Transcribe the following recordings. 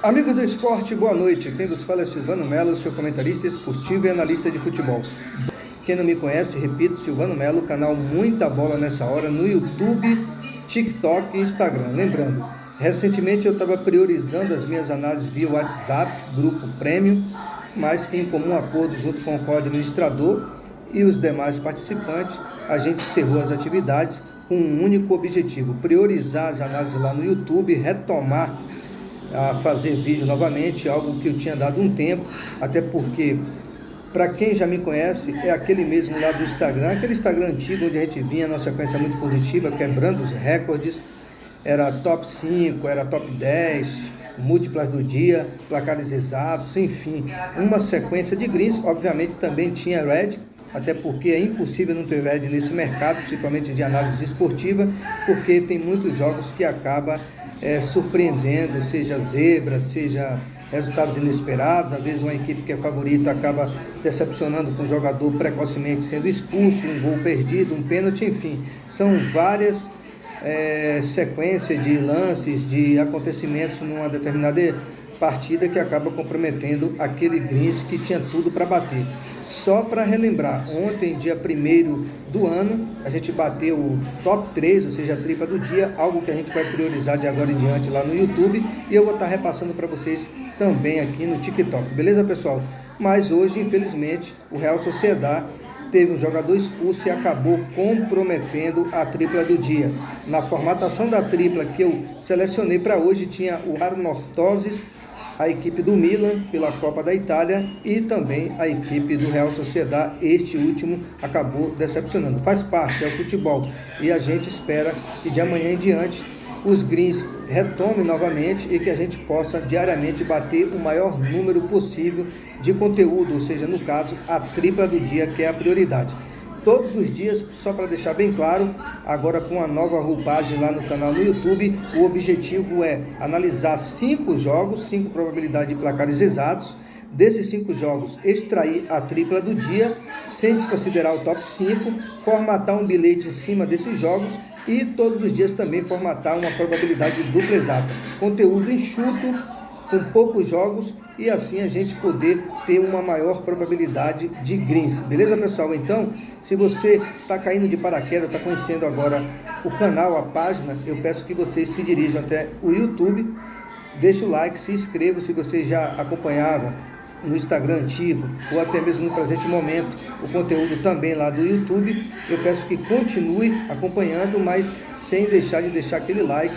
Amigos do esporte, boa noite. Quem vos fala é Silvano Melo, seu comentarista esportivo e analista de futebol. Quem não me conhece, repito, Silvano Melo, canal Muita Bola Nessa Hora no YouTube, TikTok e Instagram. Lembrando, recentemente eu estava priorizando as minhas análises via WhatsApp, grupo Premium, mas que em comum acordo junto com o co-administrador e os demais participantes, a gente encerrou as atividades com um único objetivo: priorizar as análises lá no YouTube, retomar a fazer vídeo novamente, algo que eu tinha dado um tempo, até porque, para quem já me conhece, é aquele mesmo lá do Instagram, aquele Instagram antigo onde a gente vinha na sequência muito positiva, quebrando os recordes, era top 5, era top 10, múltiplas do dia, placares exatos, enfim, uma sequência de greens. Obviamente também tinha red, até porque é impossível não ter red nesse mercado, principalmente de análise esportiva, porque tem muitos jogos que acaba surpreendendo, seja zebra, seja resultados inesperados. Às vezes uma equipe que é favorita acaba decepcionando com o jogador precocemente sendo expulso, um gol perdido, um pênalti, enfim, são várias sequências de lances, de acontecimentos numa determinada partida que acaba comprometendo aquele greens que tinha tudo para bater. Só para relembrar, ontem, dia 1º do ano, a gente bateu o top 3, ou seja, a tripla do dia, algo que a gente vai priorizar de agora em diante lá no YouTube, e eu vou estar repassando para vocês também aqui no TikTok, beleza, pessoal? Mas hoje, infelizmente, o Real Sociedad teve um jogador expulso e acabou comprometendo a tripla do dia. Na formatação da tripla que eu selecionei para hoje, tinha o Anorthosis, a equipe do Milan pela Copa da Itália e também a equipe do Real Sociedad. Este último acabou decepcionando. Faz parte, é o futebol. E a gente espera que de amanhã em diante os greens retomem novamente e que a gente possa diariamente bater o maior número possível de conteúdo, ou seja, no caso, a tripla do dia, que é a prioridade. Todos os dias, só para deixar bem claro, agora com a nova roupagem lá no canal no YouTube, o objetivo é analisar 5 jogos, 5 probabilidades de placares exatos. Desses 5 jogos, extrair a tripla do dia, sem desconsiderar o top 5, formatar um bilhete em cima desses jogos e todos os dias também formatar uma probabilidade dupla exata. Conteúdo enxuto, com poucos jogos, e assim a gente poder ter uma maior probabilidade de greens, beleza, pessoal? Então, se você está caindo de paraquedas, está conhecendo agora o canal, a página, eu peço que vocês se dirijam até o YouTube, deixe o like, se inscreva se você já acompanhava no Instagram antigo, ou até mesmo no presente momento, o conteúdo também lá do YouTube. Eu peço que continue acompanhando, mas sem deixar de deixar aquele like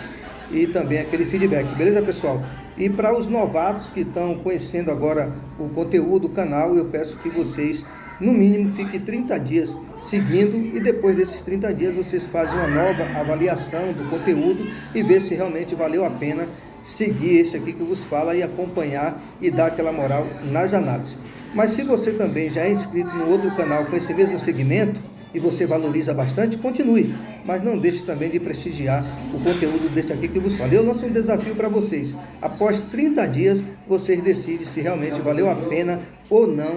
e também aquele feedback, beleza, pessoal? E para os novatos que estão conhecendo agora o conteúdo do canal, eu peço que vocês, no mínimo, fiquem 30 dias seguindo, e depois desses 30 dias vocês fazem uma nova avaliação do conteúdo e ver se realmente valeu a pena seguir este aqui que vos fala e acompanhar e dar aquela moral nas análises. Mas se você também já é inscrito no outro canal com esse mesmo segmento e você valoriza bastante, continue, mas não deixe também de prestigiar o conteúdo desse aqui que vos fala. Eu lanço um desafio para vocês: após 30 dias, vocês decidem se realmente valeu a pena ou não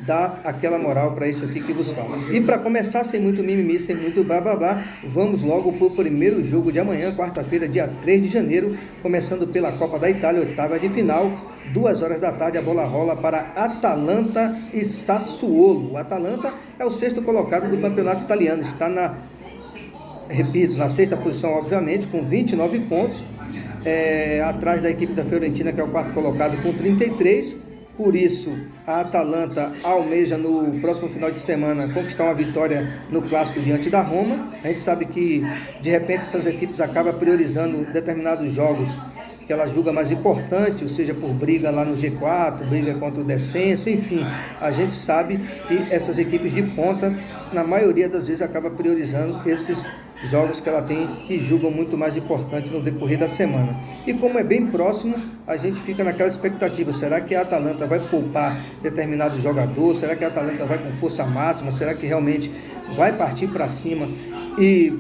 dar aquela moral para isso aqui que vos fala. E para começar, sem muito mimimi, sem muito blá blá blá, vamos logo para o primeiro jogo de amanhã, quarta-feira, dia 3 de janeiro, começando pela Copa da Itália, oitava de final, 2 horas da tarde, a bola rola para Atalanta e Sassuolo. O Atalanta é o 6º colocado do campeonato italiano, está na 6ª posição, obviamente, com 29 pontos, atrás da equipe da Fiorentina, que é o 4º colocado, com 33. Por isso, a Atalanta almeja no próximo final de semana conquistar uma vitória no clássico diante da Roma. A gente sabe que, de repente, essas equipes acabam priorizando determinados jogos que ela julga mais importante, ou seja, por briga lá no G4, briga contra o descenso, enfim. A gente sabe que essas equipes de ponta, na maioria das vezes, acabam priorizando esses jogos que ela tem, que julgam muito mais importante no decorrer da semana. E como é bem próximo, a gente fica naquela expectativa: será que a Atalanta vai poupar determinado jogador? Será que a Atalanta vai com força máxima? Será que realmente vai partir para cima e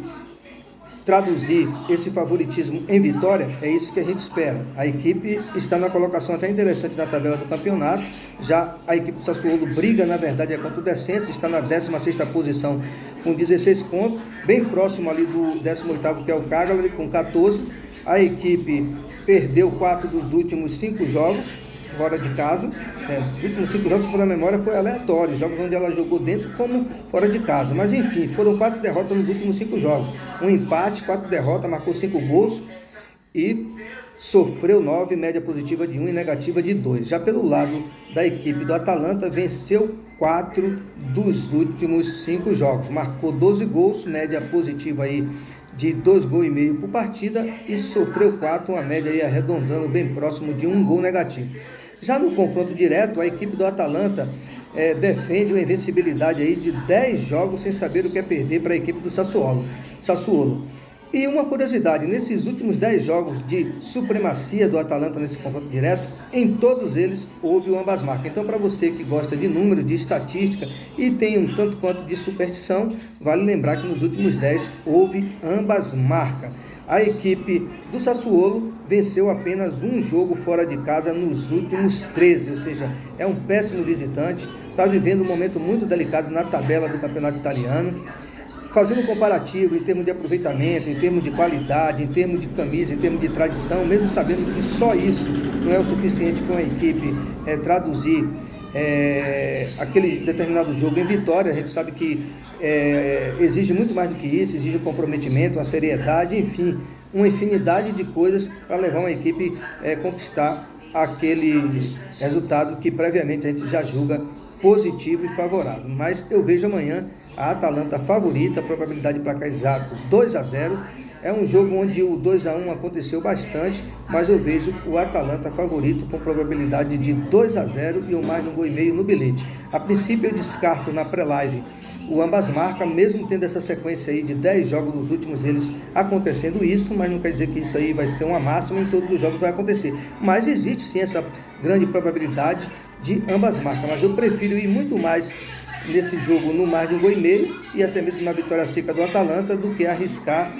traduzir esse favoritismo em vitória? É isso que a gente espera. A equipe está na colocação até interessante na tabela do campeonato. Já a equipe do Sassuolo briga, na verdade, contra o descenso, está na 16ª posição com 16 pontos, bem próximo ali do 18º, que é o Cagliari, com 14. A equipe perdeu 4 dos últimos 5 jogos fora de casa. Os últimos 5 jogos, por a memória, foi aleatório, jogos onde ela jogou dentro como fora de casa. Mas enfim, foram 4 derrotas nos últimos 5 jogos. Um empate, 4 derrotas, marcou 5 gols e sofreu 9, média positiva de 1 e negativa de 2. Já pelo lado da equipe do Atalanta, venceu 4 dos últimos 5 jogos. Marcou 12 gols, média positiva aí de 2,5 gols por partida e sofreu 4, uma média aí arredondando bem próximo de 1 gol negativo. Já no confronto direto, a equipe do Atalanta defende uma invencibilidade aí de 10 jogos sem saber o que é perder para a equipe do Sassuolo. E uma curiosidade, nesses últimos 10 jogos de supremacia do Atalanta nesse confronto direto, em todos eles houve o ambas marcas. Então, para você que gosta de números, de estatística e tem um tanto quanto de superstição, vale lembrar que nos últimos 10 houve ambas marcas. A equipe do Sassuolo venceu apenas um jogo fora de casa nos últimos 13, ou seja, é um péssimo visitante, está vivendo um momento muito delicado na tabela do campeonato italiano. Fazendo um comparativo em termos de aproveitamento, em termos de qualidade, em termos de camisa, em termos de tradição, mesmo sabendo que só isso não é o suficiente para uma equipe traduzir aquele determinado jogo em vitória, a gente sabe que exige muito mais do que isso, exige um comprometimento, uma seriedade, enfim, uma infinidade de coisas para levar uma equipe a conquistar aquele resultado que previamente a gente já julga positivo e favorável. Mas eu vejo amanhã a Atalanta favorita, probabilidade de placar exato 2-0. É um jogo onde o 2-1 aconteceu bastante, mas eu vejo o Atalanta favorito com probabilidade de 2-0 e mais de 1,5 gols no bilhete. A princípio eu descarto na pré-live o ambas marcas, mesmo tendo essa sequência aí de 10 jogos nos últimos eles acontecendo isso, mas não quer dizer que isso aí vai ser uma máxima, em todos os jogos vai acontecer. Mas existe sim essa grande probabilidade de ambas marcas, mas eu prefiro ir muito mais nesse jogo no mais de 1,5 gols e até mesmo na vitória seca do Atalanta do que arriscar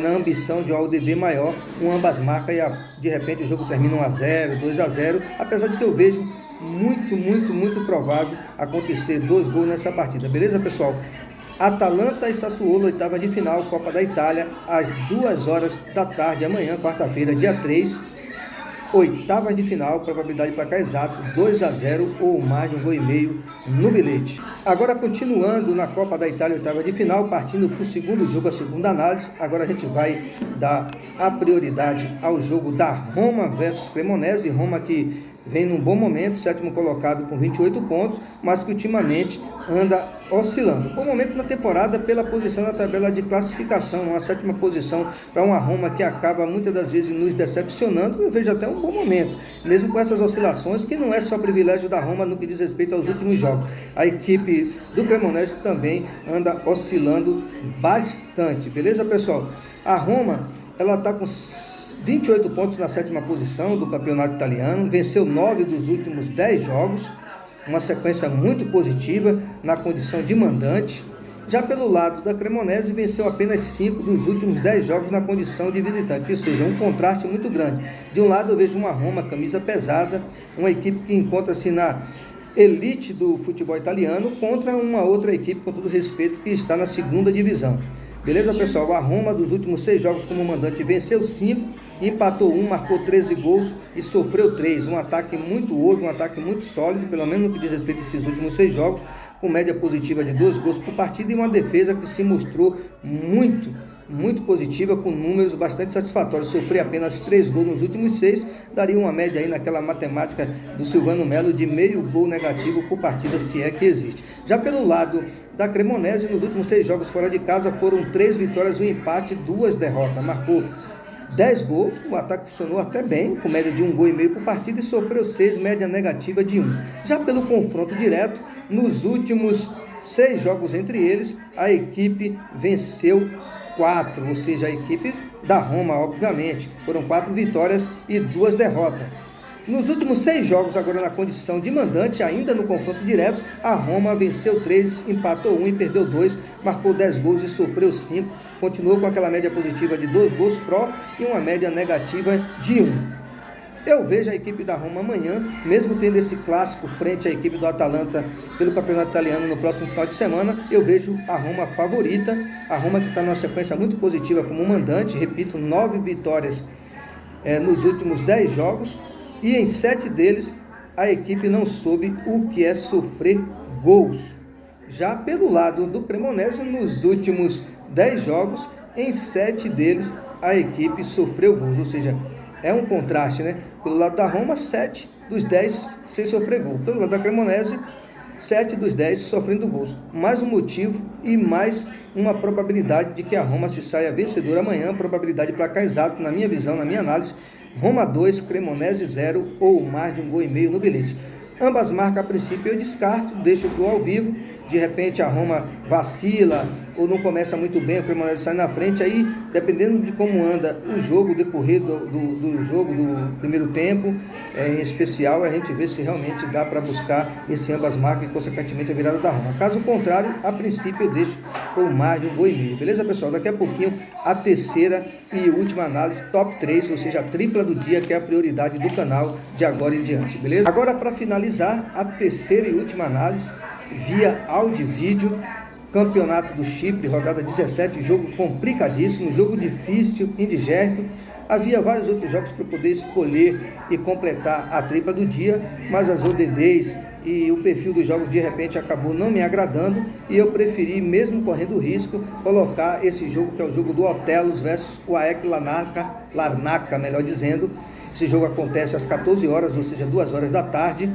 na ambição de um AUDD maior, um ambas marcas e de repente o jogo termina 1-0, 2-0, apesar de que eu vejo muito provável acontecer 2 gols nessa partida, beleza pessoal? Atalanta e Sassuolo, oitava de final, Copa da Itália, às 2 horas da tarde, amanhã, quarta-feira, dia 3, oitavas de final, probabilidade de placar exato 2-0 ou mais de 1,5 gols no bilhete. Agora continuando na Copa da Itália, oitava de final, partindo para o segundo jogo, a segunda análise. Agora a gente vai dar a prioridade ao jogo da Roma versus Cremonese. Roma que vem num bom momento, sétimo colocado com 28 pontos, mas que ultimamente anda oscilando. Bom momento na temporada pela posição na tabela de classificação, uma sétima posição para uma Roma que acaba muitas das vezes nos decepcionando. Eu vejo até um bom momento, mesmo com essas oscilações, que não é só privilégio da Roma no que diz respeito aos últimos jogos. A equipe do Cremonese também anda oscilando bastante, beleza pessoal? A Roma, ela está com 28 pontos na sétima posição do campeonato italiano, venceu 9 dos últimos 10 jogos, uma sequência muito positiva na condição de mandante. Já pelo lado da Cremonese, venceu apenas 5 dos últimos 10 jogos na condição de visitante, ou seja, um contraste muito grande. De um lado eu vejo uma Roma, camisa pesada, uma equipe que encontra-se na elite do futebol italiano, contra uma outra equipe, com todo respeito, que está na segunda divisão. Beleza, pessoal? A Roma, dos últimos 6 jogos como mandante, venceu 5, empatou 1, marcou 13 gols e sofreu 3. Um ataque muito ouro, um ataque muito sólido, pelo menos no que diz respeito a esses últimos 6 jogos, com média positiva de 2 gols por partida e uma defesa que se mostrou muito positiva, com números bastante satisfatórios. Sofreu apenas 3 gols nos últimos 6, daria uma média aí naquela matemática do Silvano Melo de meio gol negativo por partida, se é que existe. Já pelo lado da Cremonese, nos últimos 6 jogos fora de casa, foram 3 vitórias, 1 empate, 2 derrotas. Marcou 10 gols, o ataque funcionou até bem, com média de 1,5 gols por partida, e sofreu 6, média negativa de 1. Já pelo confronto direto, nos últimos 6 jogos entre eles, a equipe venceu 4, ou seja, a equipe da Roma, obviamente. Foram 4 vitórias e 2 derrotas. Nos últimos 6 jogos, agora na condição de mandante, ainda no confronto direto, a Roma venceu 3, empatou 1 e perdeu 2, marcou 10 gols e sofreu 5, continuou com aquela média positiva de 2 gols pró e uma média negativa de 1. Eu vejo a equipe da Roma amanhã, mesmo tendo esse clássico frente à equipe do Atalanta pelo campeonato italiano no próximo final de semana, eu vejo a Roma favorita, a Roma que está numa sequência muito positiva como mandante, repito, 9 vitórias nos últimos 10 jogos, e em 7 deles a equipe não soube o que é sofrer gols. Já pelo lado do Cremonese, nos últimos 10 jogos, em 7 deles a equipe sofreu gols, ou seja, é um contraste, né? Pelo lado da Roma, 7 dos 10 sem sofrer gol. Pelo lado da Cremonese, 7 dos 10 sofrendo gols. Mais um motivo e mais uma probabilidade de que a Roma se saia vencedora amanhã. Probabilidade de placar exato, na minha visão, na minha análise: Roma 2, Cremonese 0, ou mais de 1,5 gols no bilhete. Ambas marcas, a princípio, eu descarto, deixo para o ao vivo. De repente a Roma vacila ou não começa muito bem, o Cremonese sai na frente, aí dependendo de como anda o jogo, o decorrer do jogo, do primeiro tempo, em especial, a gente vê se realmente dá para buscar esse ambas marcas e consequentemente a virada da Roma. Caso contrário, a princípio eu deixo com mais de 1,5 gols. Beleza, pessoal? Daqui a pouquinho a terceira e última análise, top 3, ou seja, a tripla do dia, que é a prioridade do canal de agora em diante, beleza? Agora, para finalizar, a terceira e última análise via áudio e vídeo, Campeonato do Chipre, rodada 17, jogo complicadíssimo, jogo difícil, indigesto. Havia vários outros jogos para poder escolher e completar a tripla do dia, mas as ODDs e o perfil dos jogos de repente acabou não me agradando, e eu preferi, mesmo correndo risco, colocar esse jogo, que é o jogo do Otelos versus o AEK Larnaca, melhor dizendo. Esse jogo acontece às 14 horas, ou seja, 2 horas da tarde.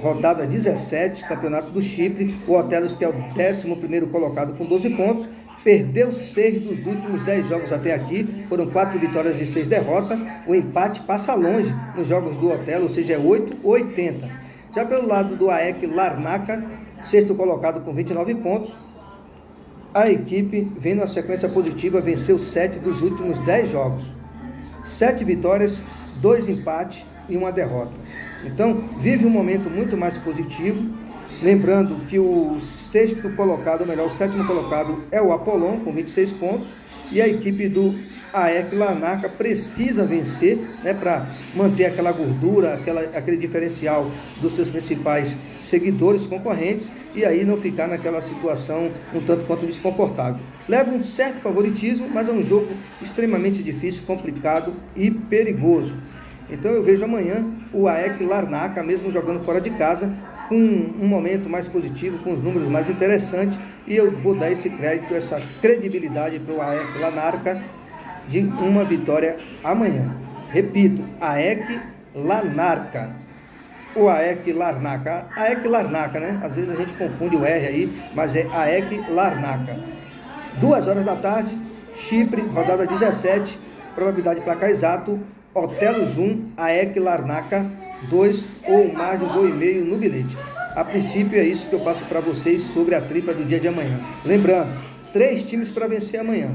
Rodada 17, Campeonato do Chipre. O Otelos, que é o 11º colocado com 12 pontos, perdeu 6 dos últimos 10 jogos até aqui, foram 4 vitórias e 6 derrotas. O empate passa longe nos jogos do Otelos, ou seja, é 8-80. Já pelo lado do AEK Larnaca, 6º colocado com 29 pontos, a equipe vem numa sequência positiva, venceu 7 dos últimos 10 jogos, 7 vitórias, 2 empates e 1 derrota. Então, vive um momento muito mais positivo. Lembrando que o 6º colocado, ou melhor, o 7º colocado é o Apollon, com 26 pontos. E a equipe do AEK Larnaca precisa vencer, né, para manter aquela gordura, aquele diferencial dos seus principais seguidores, concorrentes, e aí não ficar naquela situação um tanto quanto desconfortável. Leva um certo favoritismo, mas é um jogo extremamente difícil, complicado e perigoso. Então eu vejo amanhã o AEK Larnaca, mesmo jogando fora de casa, com um momento mais positivo, com os números mais interessantes, e eu vou dar esse crédito, essa credibilidade para o AEK Larnaca de uma vitória amanhã. Repito, AEK Larnaca. O AEK Larnaca. AEK Larnaca, né? Às vezes a gente confunde o R aí, mas é AEK Larnaca. 2 horas da tarde, Chipre, rodada 17, probabilidade de placar exato: Otelos 1, AEK Larnaca 2, ou mais de 1,5 gols no bilhete. A princípio é isso que eu passo para vocês sobre a tripla do dia de amanhã. Lembrando, 3 times para vencer amanhã: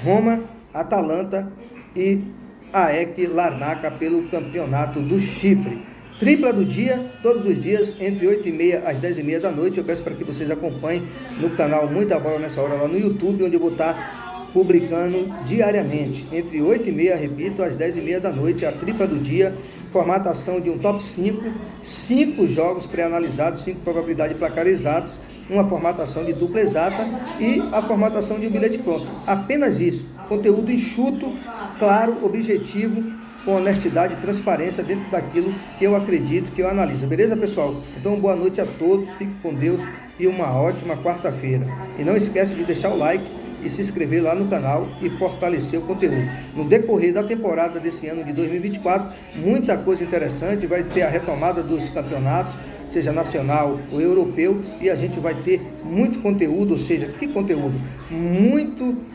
Roma, Atalanta e AEK Larnaca pelo Campeonato do Chipre. Tripla do dia, todos os dias, entre 8h30 às 10h30 da noite. Eu peço para que vocês acompanhem no canal Muita Bola Nessa Hora lá no YouTube, onde eu vou estar publicando diariamente, entre 8h30, repito, às 10h30 da noite, a tripla do dia, formatação de um top 5, 5 jogos pré-analisados, 5 probabilidades de placar exatos, uma formatação de dupla exata e a formatação de um bilhete pronto. Apenas isso, conteúdo enxuto, claro, objetivo, com honestidade e transparência dentro daquilo que eu acredito, que eu analiso. Beleza, pessoal? Então, boa noite a todos, fique com Deus e uma ótima quarta-feira. E não esquece de deixar o like e se inscrever lá no canal e fortalecer o conteúdo. No decorrer da temporada desse ano de 2024, muita coisa interessante, vai ter a retomada dos campeonatos, seja nacional ou europeu, e a gente vai ter muito conteúdo, ou seja, que conteúdo? Muito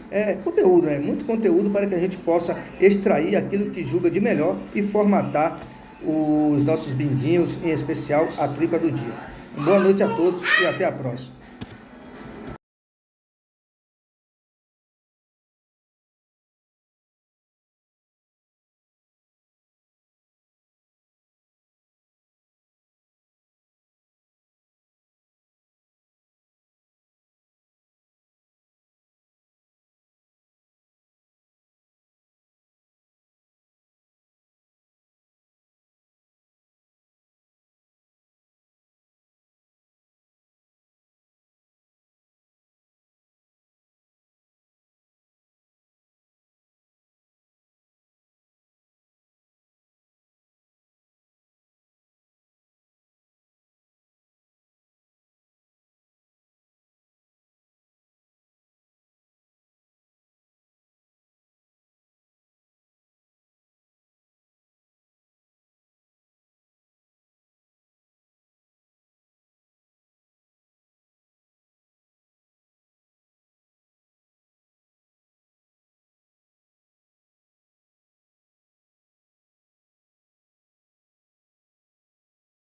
conteúdo para que a gente possa extrair aquilo que julga de melhor e formatar os nossos binguinhos, em especial a tripla do dia. Boa noite a todos e até a próxima.